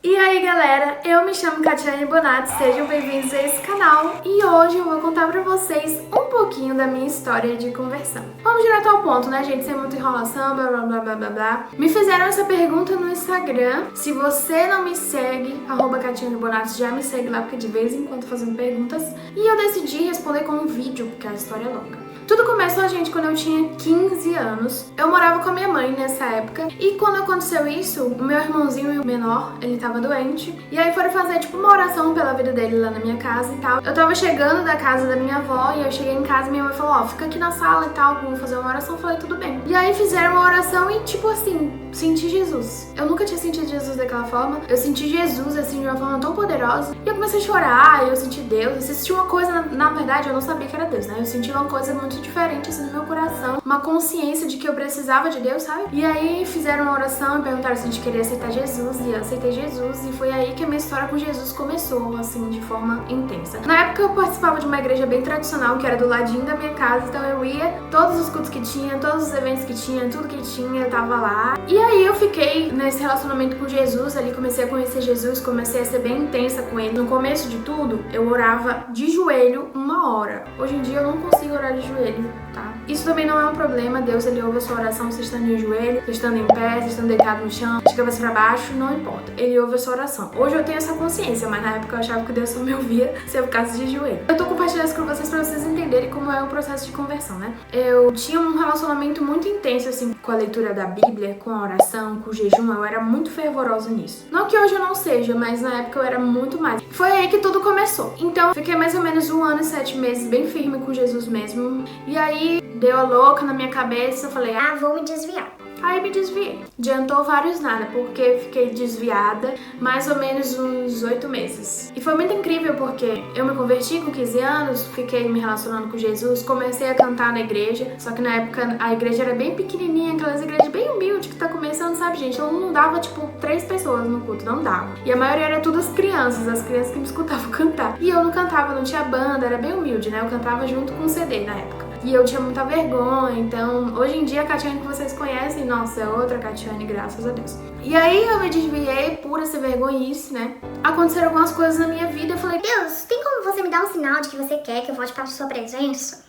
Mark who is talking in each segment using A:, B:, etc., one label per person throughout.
A: E aí galera, eu me chamo Catiane Bonatti, sejam bem-vindos a esse canal e hoje eu vou contar pra vocês um pouquinho da minha história de conversão. Vamos direto ao ponto, né gente, sem muita enrolação, blá blá blá blá blá blá. Me fizeram essa pergunta no Instagram, se você não me segue, @Catiane Bonatti, já me segue lá porque de vez em quando fazendo perguntas e eu decidi responder com um vídeo porque a história é longa. Tudo começou, gente, quando eu tinha 15 anos. Eu morava com a minha mãe nessa época. E quando aconteceu isso, o meu irmãozinho menor, ele tava doente. E aí foram fazer, tipo, uma oração pela vida dele lá na minha casa e tal. Eu tava chegando da casa da minha avó e eu cheguei em casa e minha mãe falou, ó, fica aqui na sala e tal, vamos fazer uma oração. Eu falei, tudo bem. E aí fizeram uma oração e, tipo assim, senti Jesus. Eu nunca tinha sentido Jesus daquela forma. Eu senti Jesus, assim, de uma forma tão poderosa. E eu comecei a chorar, eu senti Deus. Eu senti uma coisa, na verdade, eu não sabia que era Deus, né? Eu senti uma coisa muito diferente assim no meu coração, uma consciência de que eu precisava de Deus, sabe? E aí fizeram uma oração e perguntaram se a gente queria aceitar Jesus e eu aceitei Jesus e foi aí que a minha história com Jesus começou, assim, de forma intensa. Na época eu participava de uma igreja bem tradicional que era do ladinho da minha casa, então eu ia todos os cultos que tinha, todos os eventos que tinha, tudo que tinha, eu tava lá. E aí eu fiquei nesse relacionamento com Jesus, ali comecei a conhecer Jesus, comecei a ser bem intensa com ele. No começo de tudo, eu orava de joelho 1 hora. Hoje em dia eu não consigo orar de joelho, tá? Isso também não é um problema, Deus ele ouve a sua oração você estando de joelho, você estando em pé, você estando deitado no chão, de cabeça pra baixo, não importa. Ele ouve a sua oração. Hoje eu tenho essa consciência, mas na época eu achava que Deus só me ouvia se eu ficasse de joelho. Eu tô compartilhando isso com vocês pra vocês entenderem como é o processo de conversão, né? Eu tinha um relacionamento muito intenso, assim, com a leitura da Bíblia, com a oração, com o jejum, eu era muito fervorosa nisso. Não que hoje eu não seja, mas na época eu era muito mais. Foi aí que tudo começou. Então, fiquei mais ou menos 1 ano e 7 meses bem firme com Jesus mesmo. E aí, deu a louca na minha cabeça, eu falei, vou me desviar. Aí me desviei. Adiantou vários nada, porque fiquei desviada mais ou menos uns 8 meses. E foi muito incrível porque eu me converti com 15 anos, fiquei me relacionando com Jesus, comecei a cantar na igreja, só que na época a igreja era bem pequenininha, aquelas igrejas bem humildes que tá começando, sabe gente? Então não dava tipo 3 pessoas no culto, não dava. E a maioria era tudo as crianças que me escutavam cantar. E eu não cantava, não tinha banda, era bem humilde, né? Eu cantava junto com o CD na época. E eu tinha muita vergonha, então hoje em dia a Catiane que vocês conhecem, nossa, é outra Catiane, graças a Deus. E aí eu me desviei por essa vergonhice, né? Aconteceram algumas coisas na minha vida, eu falei,
B: Deus, tem como você me dar um sinal de que você quer que eu volte para a sua presença?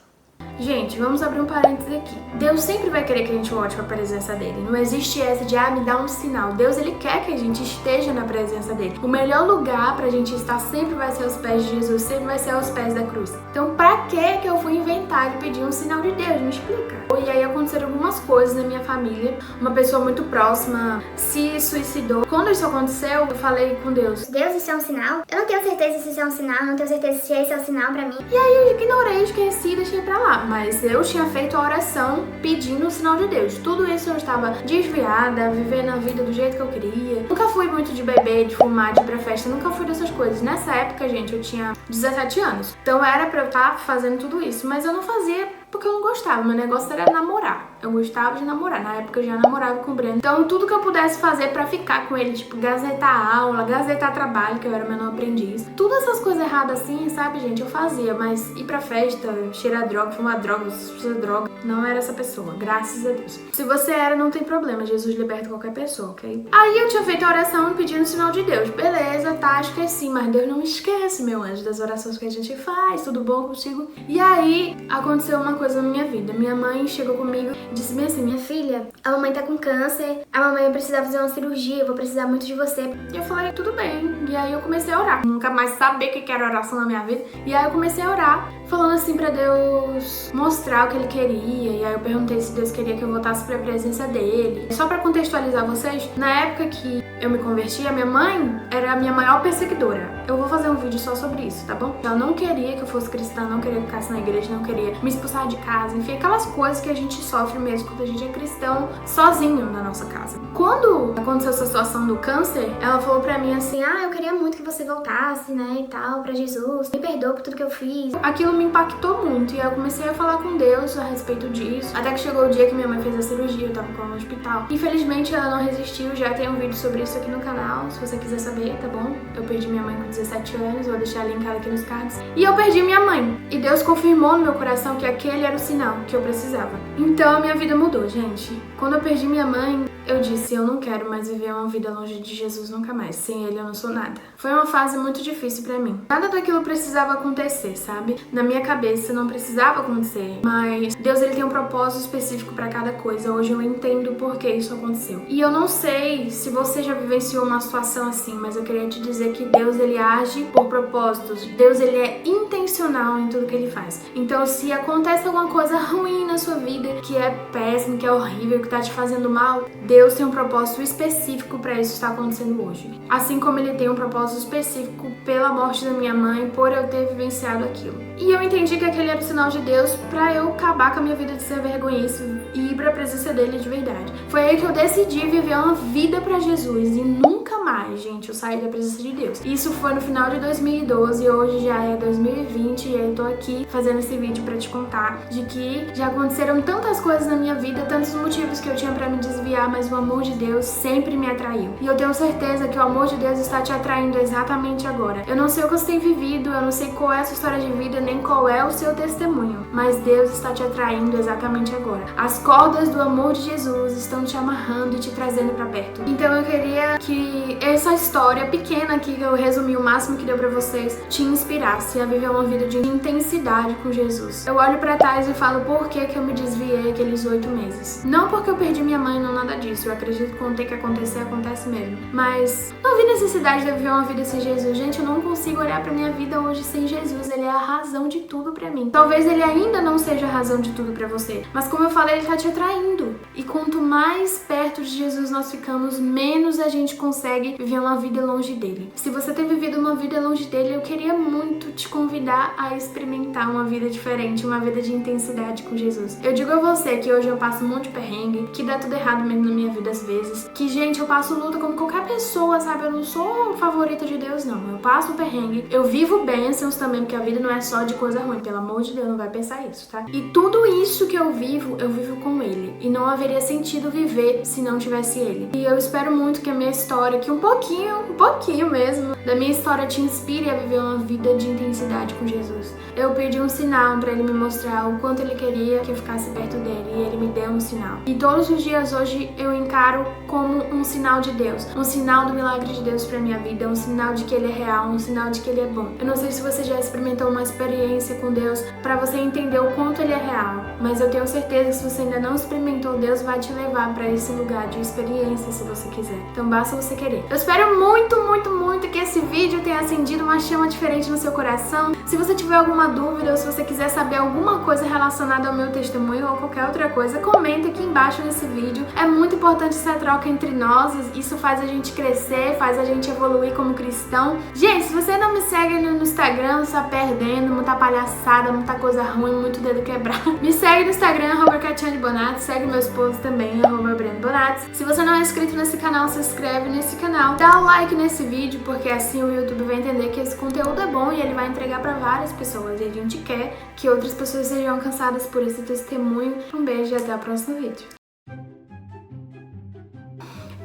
A: gente, vamos abrir um parênteses aqui. Deus sempre vai querer que a gente volte para a presença dele. Não existe essa de, me dá um sinal. Deus, ele quer que a gente esteja na presença dele. O melhor lugar pra gente estar sempre vai ser aos pés de Jesus, sempre vai ser aos pés da cruz. Então, pra que eu fui inventar de pedir um sinal de Deus? Me explica. E aí aconteceram algumas coisas na minha família. Uma pessoa muito próxima se suicidou. Quando isso aconteceu, eu falei com Deus.
B: Deus, isso é um sinal? Eu não tenho certeza se isso é um sinal, não tenho certeza se esse é um sinal pra mim.
A: E aí eu ignorei, esqueci e deixei pra lá. Mas eu tinha feito a oração pedindo o sinal de Deus. Tudo isso eu estava desviada, vivendo a vida do jeito que eu queria. Nunca fui muito de beber, de fumar, de ir pra festa. Nunca fui dessas coisas. Nessa época, gente, eu tinha 17 anos. Então era pra eu estar fazendo tudo isso. Mas eu não fazia porque eu não gostava. Meu negócio era namorar. Eu gostava de namorar. Na época eu já namorava com o Breno. Então tudo que eu pudesse fazer pra ficar com ele, tipo, gazetar aula, gazetar trabalho, que eu era menor aprendiz. Todas essas coisas erradas assim, sabe, gente, eu fazia. Mas ir pra festa, cheirar droga, fumar droga, usar droga, não era essa pessoa, graças a Deus. Se você era, não tem problema. Jesus liberta qualquer pessoa, ok? Aí eu tinha feito a oração pedindo o sinal de Deus. Beleza, tá, esqueci. Mas Deus não esquece, meu anjo, das orações que a gente faz. Tudo bom contigo? E aí aconteceu uma coisa na minha vida. Minha mãe chegou comigo e disse bem assim, minha filha, a mamãe tá com câncer, a mamãe vai precisar fazer uma cirurgia, eu vou precisar muito de você. E eu falei, tudo bem. E aí eu comecei a orar. Nunca mais sabia o que era oração na minha vida. E aí eu comecei a orar, falando assim pra Deus mostrar o que ele queria. E aí eu perguntei se Deus queria que eu voltasse pra presença dele. Só pra contextualizar vocês, na época que eu me converti, a minha mãe era a minha maior perseguidora. Eu vou fazer um vídeo só sobre isso, tá bom? Ela não queria que eu fosse cristã, não queria que eu ficasse na igreja, não queria me expulsar de casa, enfim, aquelas coisas que a gente sofre mesmo quando a gente é cristão sozinho na nossa casa. Quando aconteceu essa situação do câncer, ela falou pra mim assim, eu queria muito que você voltasse, né, e tal, pra Jesus, me perdoa por tudo que eu fiz. Aquilo me impactou muito e aí eu comecei a falar com Deus a respeito disso, até que chegou o dia que minha mãe fez a cirurgia, eu tava com ela no hospital. Infelizmente ela não resistiu, já tem um vídeo sobre isso aqui no canal, se você quiser saber, tá bom? Eu perdi minha mãe com 17 anos, vou deixar linkado aqui nos cards. E eu perdi minha mãe. E Deus confirmou no meu coração que aquele era o sinal que eu precisava. Então a minha vida mudou, gente. Quando eu perdi minha mãe, eu disse, eu não quero mais viver uma vida longe de Jesus nunca mais. Sem ele eu não sou nada. Foi uma fase muito difícil pra mim. Nada daquilo precisava acontecer, sabe? Na minha cabeça não precisava acontecer, mas Deus, ele tem um propósito específico pra cada coisa. Hoje eu entendo por que isso aconteceu. E eu não sei se você já vivenciou uma situação assim, mas eu queria te dizer que Deus, ele age por propósitos. Deus, ele é intencional em tudo que ele faz. Então, se acontece alguma coisa ruim na sua vida, que é péssimo, que é horrível, que tá te fazendo mal, Deus tem um propósito específico pra isso estar acontecendo hoje. Assim como ele tem um propósito específico pela morte da minha mãe, por eu ter vivenciado aquilo. E eu entendi que aquele era o sinal de Deus pra eu acabar com a minha vida de ser vergonhice e ir pra presença dele de verdade. Foi aí que eu decidi viver uma vida pra Jesus e nunca mais, gente, eu saí da presença de Deus. Isso foi no final de 2012 e hoje já é 2020 e eu tô aqui fazendo esse vídeo pra te contar de que já aconteceram tantas coisas na minha vida, tantos motivos que eu tinha pra me desviar, mas o amor de Deus sempre me atraiu. E eu tenho certeza que o amor de Deus está te atraindo exatamente agora. Eu não sei o que você tem vivido, eu não sei qual é a sua história de vida, nem qual é o seu testemunho, mas Deus está te atraindo exatamente agora. As cordas do amor de Jesus estão te amarrando e te trazendo pra perto. Então eu queria que essa história pequena aqui, que eu resumi o máximo que deu pra vocês, te inspirasse a viver uma vida de intensidade com Jesus. Eu olho pra trás e falo por que eu me desviei aqueles 8 meses. Não porque eu perdi minha mãe, não nada disso. Eu acredito que quando tem que acontecer, acontece mesmo. Mas não vi necessidade de viver uma vida sem Jesus. Gente, eu não consigo olhar pra minha vida hoje sem Jesus. Ele é a razão de tudo pra mim. Talvez ele ainda não seja a razão de tudo pra você, mas como eu falei, ele tá te atraindo. E quanto mais perto de Jesus nós ficamos, menos a gente consegue viver uma vida longe dele. Se você tem vivido uma vida longe dele, eu queria muito te convidar a experimentar uma vida diferente, uma vida de intensidade com Jesus. Eu digo a você que hoje eu passo um monte de perrengue, que dá tudo errado mesmo na minha vida às vezes, que, gente, eu passo luta como qualquer pessoa, sabe? Eu não sou favorita de Deus, não. Eu passo perrengue, eu vivo bênçãos também, porque a vida não é só de coisa ruim, pelo amor de Deus, não vai pensar isso, tá? E tudo isso que eu vivo com ele. E não haveria sentido viver se não tivesse ele. E eu espero muito que a minha história, que um pouquinho mesmo, da minha história te inspire a viver uma vida de intensidade com Jesus. Eu pedi um sinal pra ele me mostrar o quanto ele queria que eu ficasse perto dele, e ele me deu um sinal. E todos os dias hoje eu encaro como um sinal de Deus, um sinal do milagre de Deus pra minha vida, um sinal de que ele é real, um sinal de que ele é bom. Eu não sei se você já experimentou uma experiência com Deus pra você entender o quanto ele é real, mas eu tenho certeza que se você ainda não experimentou, Deus vai te levar pra esse lugar de experiência se você quiser. Então basta você querer. Eu espero muito, muito, muito que esse vídeo tenha acendido uma chama diferente no seu coração. Se você tiver alguma dúvida ou se você quiser saber alguma coisa relacionada ao meu testemunho ou qualquer outra coisa, comenta aqui embaixo nesse vídeo. É muito importante essa troca entre nós, isso faz a gente crescer, faz a gente evoluir como cristão. Gente, se você não me segue no Instagram, você tá perdendo, muita palhaçada, muita coisa ruim, muito dedo quebrado. Me segue no Instagram, @KatianeBonatti, segue meu esposo também, @BrenoBonatti. Se você não é inscrito nesse canal, se inscreve nesse canal, dá o like nesse vídeo, porque assim o YouTube vai entender que esse conteúdo é bom e ele vai entregar pra várias pessoas. E a gente quer que outras pessoas sejam alcançadas por esse testemunho. Um beijo e até o próximo vídeo.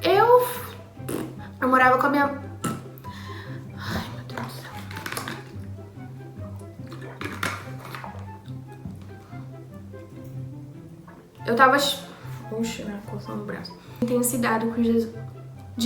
A: Eu morava com a minha... Ai, meu Deus do céu. Eu tava... Puxa, né? Coçando o braço. Intensidade com Jesus.